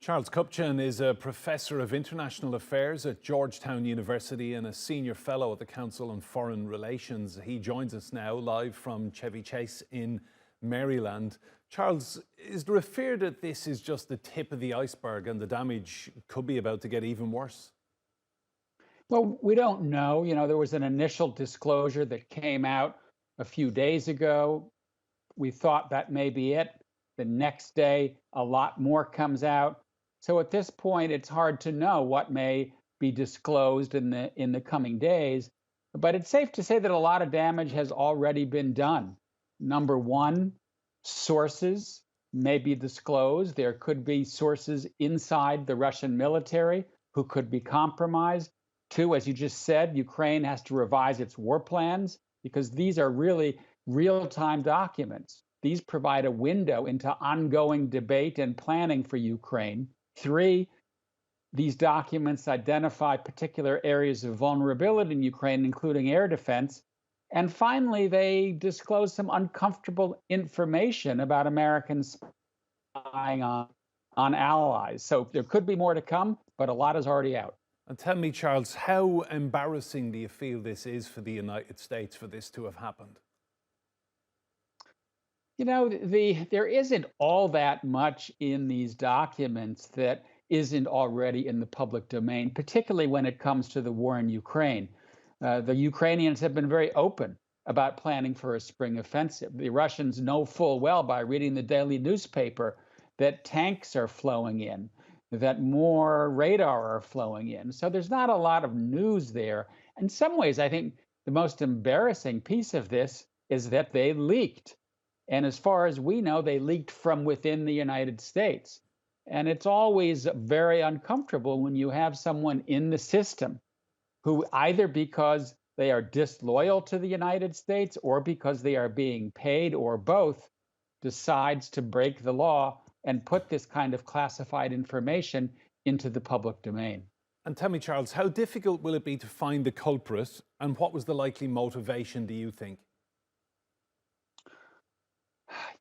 Charles Kupchan is a professor of international affairs at Georgetown University and a senior fellow at the Council on Foreign Relations. He joins us now live from Chevy Chase in Maryland. Charles, is there a fear that this is just the tip of the iceberg and the damage could be about to get even worse? Well, we don't know. There was an initial disclosure that came out a few days ago. We thought that may be it. The next day, a lot more comes out. So at this point, it's hard to know what may be disclosed in the coming days. But it's safe to say that a lot of damage has already been done. Number one, sources may be disclosed. There could be sources inside the Russian military who could be compromised. Two, as you just said, Ukraine has to revise its war plans because these are really real-time documents. These provide a window into ongoing debate and planning for Ukraine. Three, these documents identify particular areas of vulnerability in Ukraine, including air defense. And finally, they disclose some uncomfortable information about Americans spying on allies. So there could be more to come, but a lot is already out. And tell me, Charles, how embarrassing do you feel this is for the United States for this to have happened? There isn't all that much in these documents that isn't already in the public domain, particularly when it comes to the war in Ukraine. The Ukrainians have been very open about planning for a spring offensive. The Russians know full well by reading the daily newspaper that tanks are flowing in, that more radar are flowing in. So there's not a lot of news there. In some ways, I think the most embarrassing piece of this is that they leaked. And as far as we know, they leaked from within the United States. And it's always very uncomfortable when you have someone in the system who, either because they are disloyal to the United States or because they are being paid or both, decides to break the law and put this kind of classified information into the public domain. And tell me, Charles, how difficult will it be to find the culprit, and what was the likely motivation, do you think?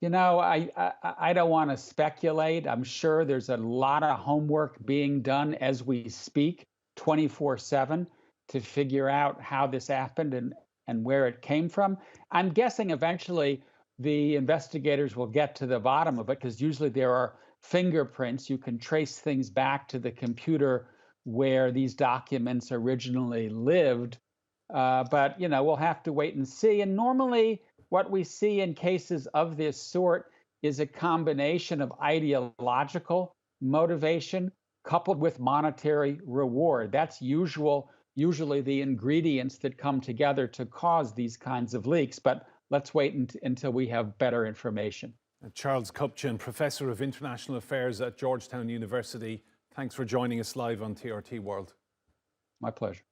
I don't want to speculate. I'm sure there's a lot of homework being done as we speak, 24/7, to figure out how this happened and where it came from. I'm guessing eventually the investigators will get to the bottom of it because usually there are fingerprints. You can trace things back to the computer where these documents originally lived. But we'll have to wait and see. And normally, what we see in cases of this sort is a combination of ideological motivation coupled with monetary reward. That's usually the ingredients that come together to cause these kinds of leaks. But let's wait until we have better information. Charles Kupchan, Professor of International Affairs at Georgetown University, thanks for joining us live on TRT World. My pleasure.